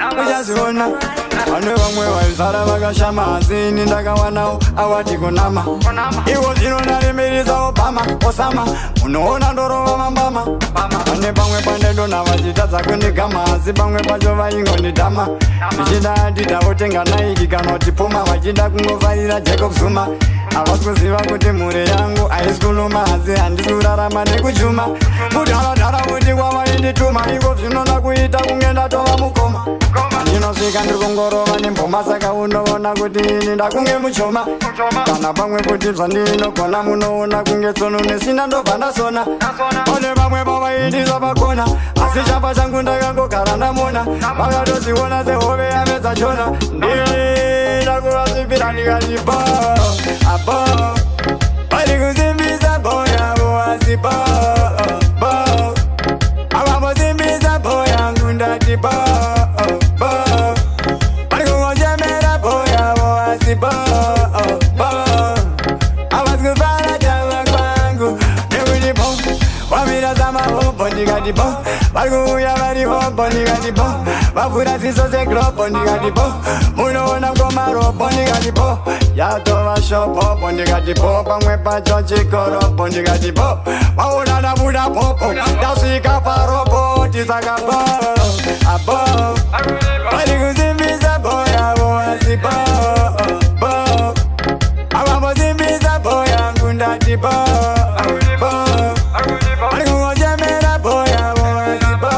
uchaziona. Vane vamwe vaizara vakashama asi ini ndakawanawo awati kunama. Iwo zvino ndaremeresa Obama Osama, unoona ndorova mambama. Pane pamwe pandedona vachitadza kundigama asi pamwe pacho vaingondidhama. Ndichida ndida votenga naiki kana kuti puma vachida kungofarira Jacob Zuma. Havasi kuziva kuti mhuri yangu haisi kuluma asi handisi kurarama nekuchuma. Kudhara kuti kwavaindituma iko zvinoda kuita kunge ndatova mukoma. Ndinosvika ndiri kungorova nemboma saka unoona kuti ini ndakunge muchoma. Kana pamwe kuti zvandinogona munoona kunge tsono nesina ndobva ndasona. Pane vamwe vavaindisa pakona asi chapa changu ndakangogara ndamona. Vakatoziona sehove yamedza chona. Ndakuvasvipira ndikati bo abo vari kusimbisa boyavo asi bo avambosimbisa boyangu ndati bo vari kungochemera boyavo asi bo havasi kufara chava kwangu nekuti bo wamira samahombo ndikati bo vari kuuya vari hombo ndikati bo vavhura ziso segrobho ndikati bo munoona ngomarobho ndikati bo yatova shobhobho ndikati bo pamwe pacho chikorobho ndikati bo vaona ndabuda bhobho ndasvika parobhoti saka bo abo vari kusimbisa boyavo asi bo avambosimbisa boyangu ndati bo vari kungochemera boyavo asi bo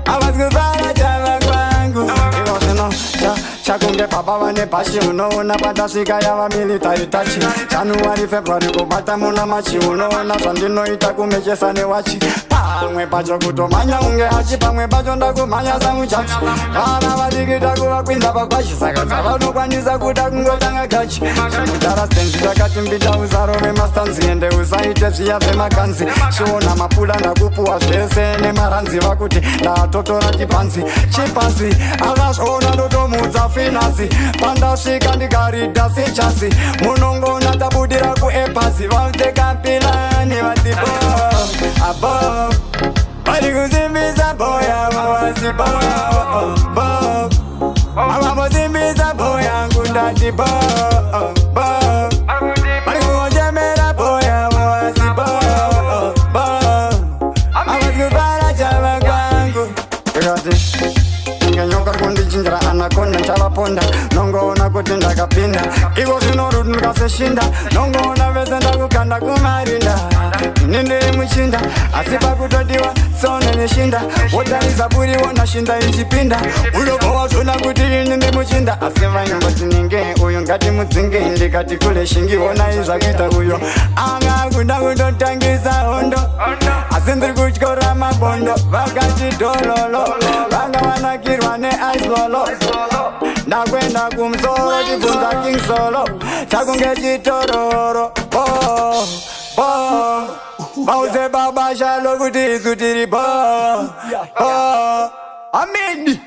havasi kufara chava kwangu. Iko zvino chakunge baba vane bhashi unoona pandasvika yava military tachi. January February kubata muna machi unoona zvandinoita kumechesa newachi. Pamwe pacho kutomhanya unge hachi pamwe pacho ndakumhanya samuchachi. Vana vadiki takuvakwinza pakwashi saka dzavanokwanisa kuda kungotanga gachi. Zvimudhara stenzi takati mbita usarove mastanzi ende usaite zviya zvemakanzi. Chiona mapula ndakupuwa zvese nemaranzi vakuti ndatotora chipanzi chipasi akazvoona ndotomudza finasi. Pandasvika ndikarida sechasi munongona tabudira kuepasi vapfeka pilani vati bo abo vari kusimbisa boyavo asi bo avambosimbisa boyangu ndati bo vari kungochemera boyavo asi bo havasi kufara chava kwangu. Ngenyoka kundichinjira anakonda chavaponda nongoona kuti ndakapinda iko zvinorudnika seshinda nongoona vese ndakukanda kumarinda. Ini ndiri muchinda asi pakutodiwa tsone neshinda wotarisa buriwo nashinda ichipinda unobva wazvona kuti ini ndi muchinda asi vaingoti ninge uyu ngatimudzinge ndikati kule shingi onai zvakuita uyo anga kuda kundotangisa hondo asi ndiri kutyora mabondo vakati dhololo vanga vanakirwa neaislolo ndakwenda kumusoro chibvunza king solo chakunge chitororo bauze babasha lokuti isu tiri bo ameni.